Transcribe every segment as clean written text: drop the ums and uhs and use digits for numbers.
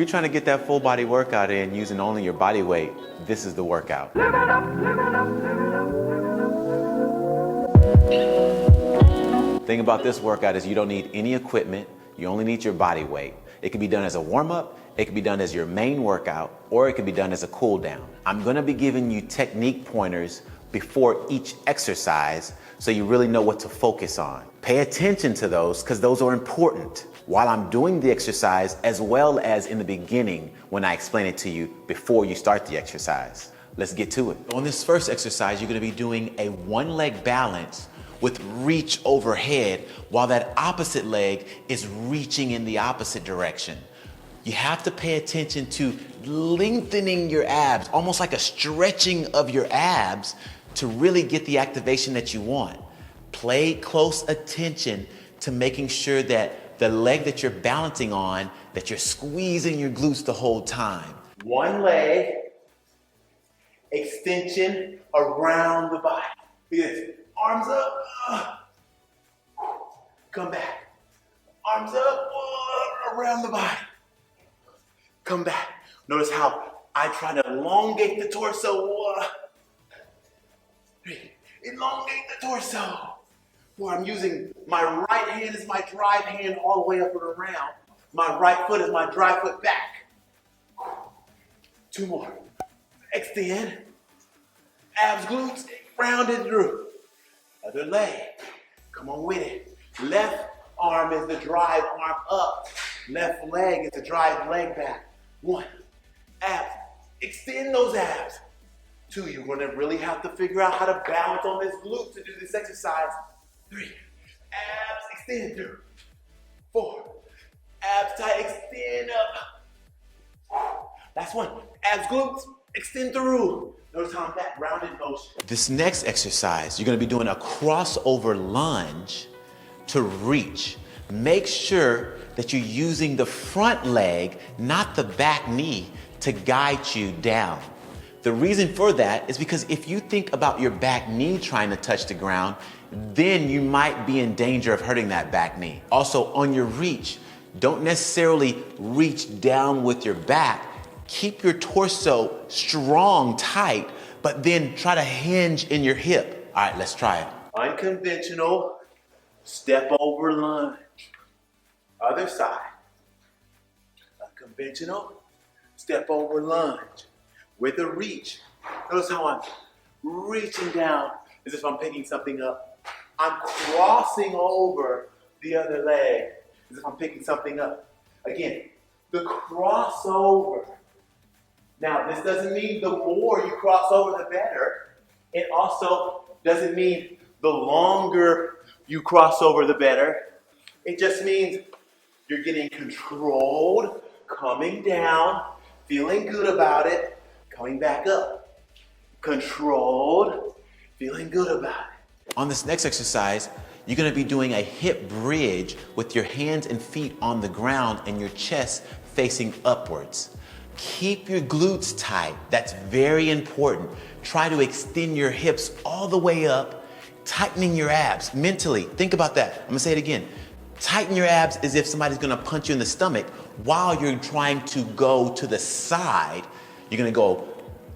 you're trying to get that full body workout in using only your body weight, this is the workout. Thing about this workout is you don't need any equipment. You only need your body weight. It can be done as a warm-up, it can be done as your main workout, or it can be done as a cool down. I'm gonna be giving you technique pointers before each exercise so you really know what to focus on. Pay attention to those because those are important while I'm doing the exercise as well as in the beginning when I explain it to you before you start the exercise. Let's get to it. On this first exercise, you're gonna be doing a one-leg balance with reach overhead while that opposite leg is reaching in the opposite direction. You have to pay attention to lengthening your abs, almost like a stretching of your abs to really get the activation that you want. Pay close attention to making sure that the leg that you're balancing on, that you're squeezing your glutes the whole time. One leg, extension around the body. Look at this. Arms up, come back. Arms up, around the body. Come back. Notice how I try to elongate the torso. Elongate the torso. Where I'm using my right hand as my drive hand all the way up and around. My right foot is my drive foot back. Two more. Extend. Abs, glutes, rounded through. Other leg, come on with it. Left arm is the drive arm up. Left leg is the drive leg back. One, abs, extend those abs. Two, you're gonna really have to figure out how to balance on this glute to do this exercise. Three, abs, extend through. Four, abs tight, extend up. Last one, abs, glutes, extend through. Notice how I'm back, rounded motion. This next exercise, you're gonna be doing a crossover lunge to reach. Make sure that you're using the front leg, not the back knee, to guide you down. The reason for that is because if you think about your back knee trying to touch the ground, then you might be in danger of hurting that back knee. Also, on your reach, don't necessarily reach down with your back. Keep your torso strong, tight, but then try to hinge in your hip. All right, let's try it. Unconventional, step over lunge. Other side. Unconventional, step over lunge. With a reach. Notice how I'm reaching down as if I'm picking something up. I'm crossing over the other leg as if I'm picking something up. Again, the crossover. Now, this doesn't mean the more you cross over, the better. It also doesn't mean the longer you cross over, the better. It just means you're getting controlled, coming down, feeling good about it, coming back up. Controlled, feeling good about it. On this next exercise, you're gonna be doing a hip bridge with your hands and feet on the ground and your chest facing upwards. Keep your glutes tight. That's very important. Try to extend your hips all the way up, tightening your abs mentally. Think about that. I'm gonna say it again. Tighten your abs as if somebody's gonna punch you in the stomach while you're trying to go to the side. You're gonna go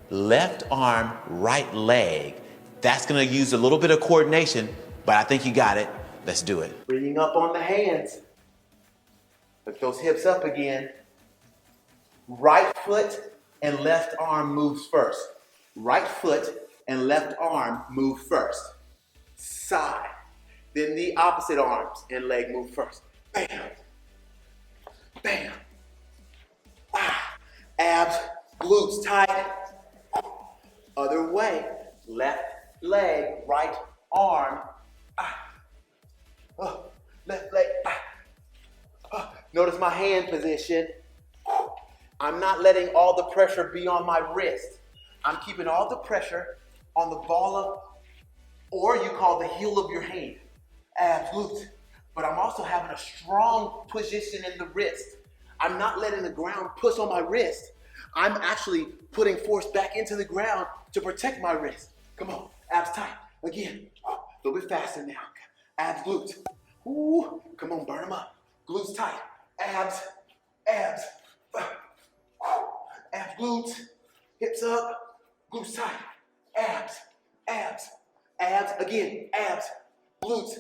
left arm, right leg. That's gonna use a little bit of coordination, but I think you got it. Let's do it. Bringing up on the hands. Lift those hips up again. Right foot and left arm moves first. Right foot and left arm move first. Side. Then the opposite arms and leg move first. Bam. Bam. Ah. Abs, glutes tight. Other way. Left leg, right arm. Ah. Oh. Left leg. Ah. Oh. Notice my hand position. I'm not letting all the pressure be on my wrist. I'm keeping all the pressure on the ball of, or you call the heel of your hand. Abs, glutes. But I'm also having a strong position in the wrist. I'm not letting the ground push on my wrist. I'm actually putting force back into the ground to protect my wrist. Come on, abs tight. Again, a little bit faster now. Abs, glutes. Ooh, come on, burn them up. Glutes tight. Abs, abs. glutes, hips up, glutes tight, abs, abs, abs, again, abs, glutes,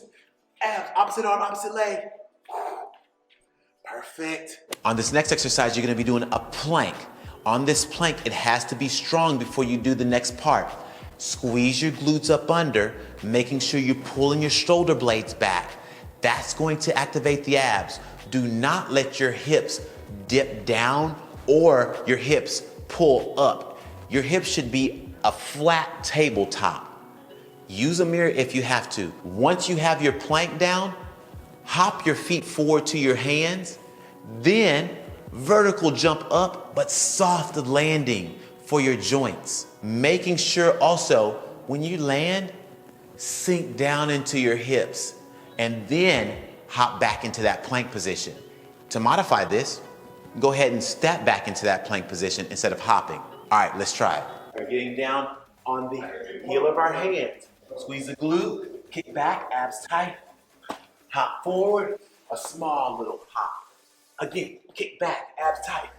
abs, opposite arm, opposite leg. Perfect. On this next exercise, you're gonna be doing a plank. On this plank, it has to be strong before you do the next part. Squeeze your glutes up under, making sure you're pulling your shoulder blades back. That's going to activate the abs. Do not let your hips dip down or your hips pull up. Your hips should be a flat tabletop. Use a mirror if you have to. Once you have your plank down, hop your feet forward to your hands, then vertical jump up, but soft landing for your joints. Making sure also when you land, sink down into your hips and then hop back into that plank position. To modify this, go ahead and step back into that plank position instead of hopping. All right, let's try it. We're getting down on the heel of our hands. Squeeze the glute, kick back, abs tight. Hop forward, a small little hop. Again, kick back, abs tight.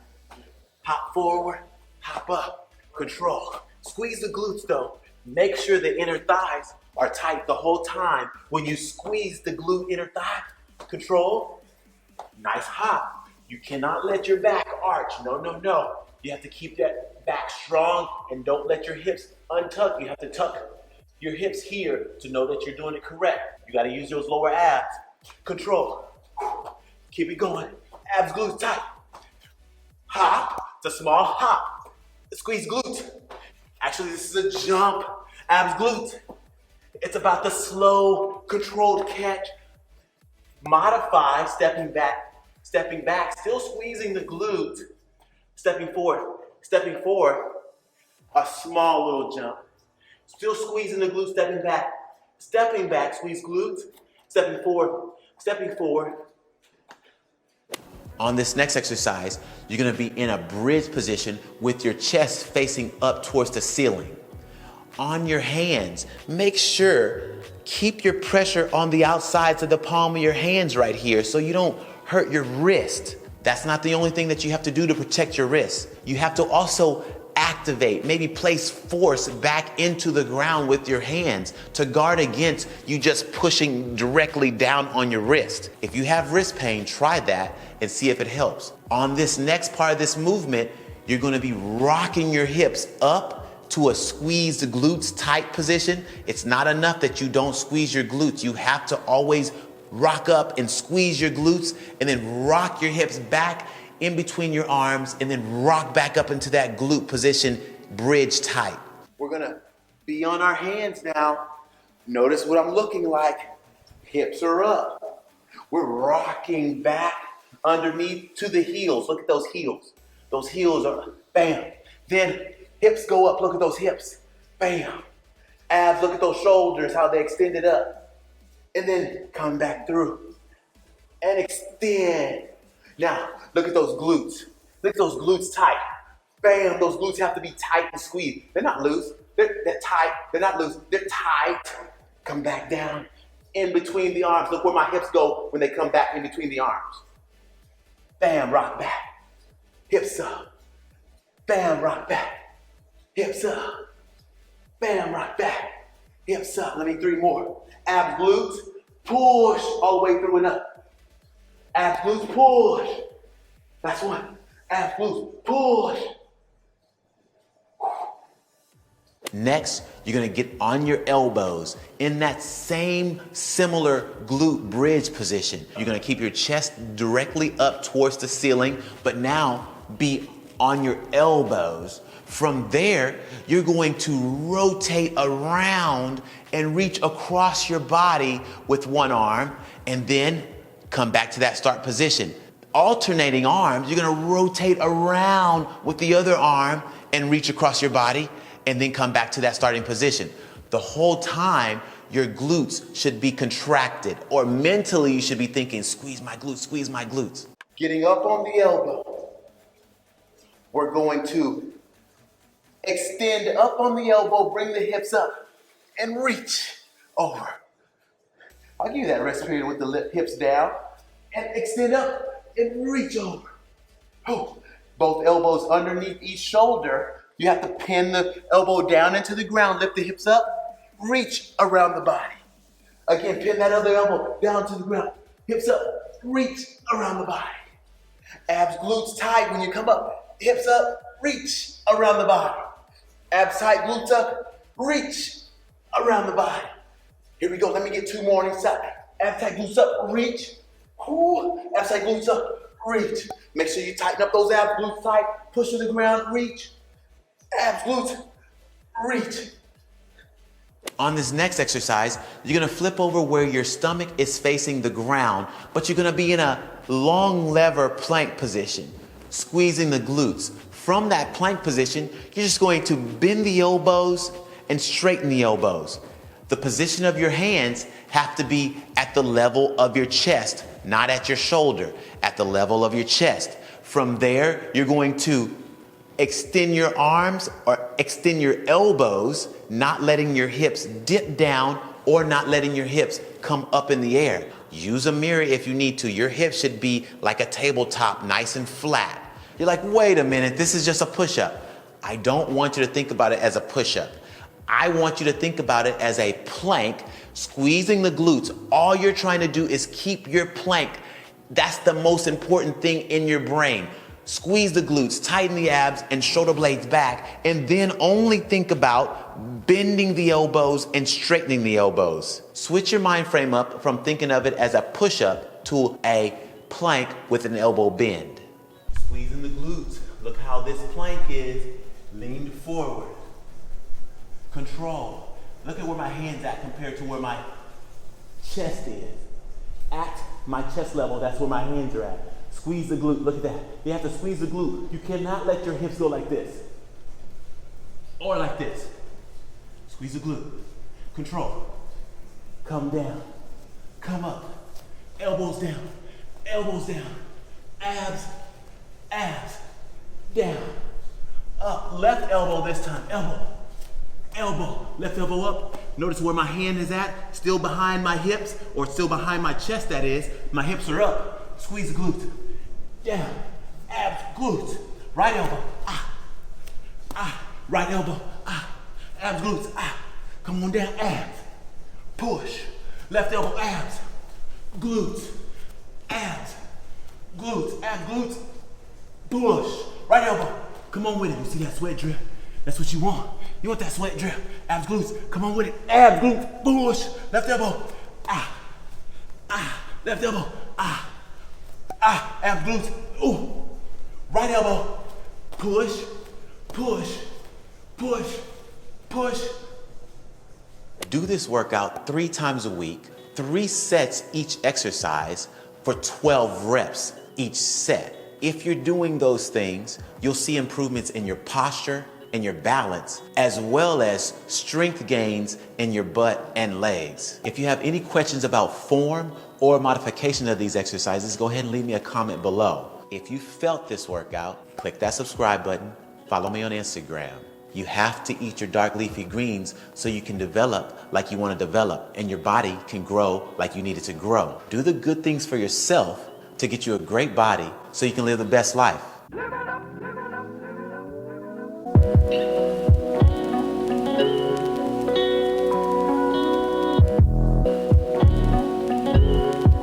Hop forward, hop up, control. Squeeze the glutes though. Make sure the inner thighs are tight the whole time. When you squeeze the glute inner thigh, control, nice hop. You cannot let your back arch, no, no, no. You have to keep that back strong and don't let your hips untuck. You have to tuck your hips here to know that you're doing it correct. You gotta use those lower abs. Control. Keep it going. Abs, glutes tight. Hop. It's a small hop. Squeeze glute. Actually, this is a jump. Abs, glute. It's about the slow, controlled catch. Modify, stepping back, still squeezing the glute. Stepping forward. A small little jump. Still squeezing the glute, stepping back, squeeze glutes. Stepping forward. On this next exercise, you're gonna be in a bridge position with your chest facing up towards the ceiling. On your hands, make sure, keep your pressure on the outsides of the palm of your hands right here so you don't hurt your wrist. That's not the only thing that you have to do to protect your wrist. You have to also activate, maybe place force back into the ground with your hands to guard against you just pushing directly down on your wrist. If you have wrist pain, try that and see if it helps. On this next part of this movement, you're gonna be rocking your hips up to a squeeze the glutes tight position. It's not enough that you don't squeeze your glutes. You have to always rock up and squeeze your glutes and then rock your hips back in between your arms and then rock back up into that glute position, bridge tight. We're gonna be on our hands now. Notice what I'm looking like. Hips are up. We're rocking back underneath to the heels. Look at those heels. Those heels are bam. Then hips go up, look at those hips. Bam. Abs, look at those shoulders, how they extended up. And then come back through and extend. Now, look at those glutes. Look at those glutes tight. Bam, those glutes have to be tight and squeezed. They're not loose. They're tight. They're not loose. They're tight. Come back down in between the arms. Look where my hips go when they come back in between the arms. Bam, rock back. Hips up. Bam, rock back. Hips up. Bam, rock back. Hips up. Let me 3 more. Abs, glutes, push all the way through and up. Abs, glutes, push. Last one. Abs, glutes, push. Next, you're gonna get on your elbows in that same similar glute bridge position. You're gonna keep your chest directly up towards the ceiling, but now be on your elbows. From there, you're going to rotate around and reach across your body with one arm and then come back to that start position. Alternating arms, you're gonna rotate around with the other arm and reach across your body and then come back to that starting position. The whole time, your glutes should be contracted, or mentally you should be thinking, squeeze my glutes, squeeze my glutes. Getting up on the elbow, we're going to extend up on the elbow, bring the hips up, and reach over. I'll give you that rest period with the hips down, and extend up and reach over. Oh, Both elbows underneath each shoulder. You have to pin the elbow down into the ground, lift the hips up, reach around the body. Again, pin that other elbow down to the ground, hips up, reach around the body. Abs, glutes tight when you come up, hips up, reach around the body. Abs tight, glutes up, reach around the body. Here we go, let me get 2 more on each side. Abs tight, glutes up, reach. Abs tight, glutes up, reach. Make sure you tighten up those abs, glutes tight, push to the ground, reach. Abs, glutes, reach. On this next exercise, you're gonna flip over where your stomach is facing the ground, but you're gonna be in a long lever plank position, squeezing the glutes. From that plank position, you're just going to bend the elbows and straighten the elbows. The position of your hands have to be at the level of your chest, not at your shoulder, at the level of your chest. From there, you're going to extend your arms or extend your elbows, not letting your hips dip down or not letting your hips come up in the air. Use a mirror if you need to. Your hips should be like a tabletop, nice and flat. You're like, wait a minute, this is just a push-up. I don't want you to think about it as a push-up. I want you to think about it as a plank, squeezing the glutes. All you're trying to do is keep your plank. That's the most important thing in your brain. Squeeze the glutes, tighten the abs and shoulder blades back, and then only think about bending the elbows and straightening the elbows. Switch your mind frame up from thinking of it as a push-up to a plank with an elbow bend. Squeezing the glutes. Look how this plank is. Lean forward. Control. Look at where my hand's at compared to where my chest is. At my chest level, that's where my hands are at. Squeeze the glute. Look at that. You have to squeeze the glute. You cannot let your hips go like this. Or like this. Squeeze the glute. Control. Come down. Come up. Elbows down. Elbows down. Abs. Abs. Down. Up. Left elbow this time. Elbow. Elbow. Left elbow up. Notice where my hand is at. Still behind my hips, or still behind my chest, that is. My hips are up. Squeeze the glute. Down. Abs. Glutes. Right elbow. Right elbow. Abs. Glutes. Come on down. Abs. Push. Left elbow. Abs. Glutes. Abs. Glutes. Abs. Glutes. Push. Right elbow. Come on with it. You see that sweat drip? That's what you want. You want that sweat drip. Abs, glutes. Come on with it. Abs, glutes. Push. Left elbow. Left elbow. Abs, glutes. Ooh. Right elbow. Push. Push. Push. Push. Do this workout 3 times a week, 3 sets each exercise for 12 reps each set. If you're doing those things, you'll see improvements in your posture and your balance, as well as strength gains in your butt and legs. If you have any questions about form or modification of these exercises, go ahead and leave me a comment below. If you felt this workout, click that subscribe button, follow me on Instagram. You have to eat your dark leafy greens so you can develop like you want to develop, and your body can grow like you need it to grow. Do the good things for yourself to get you a great body so you can live the best life.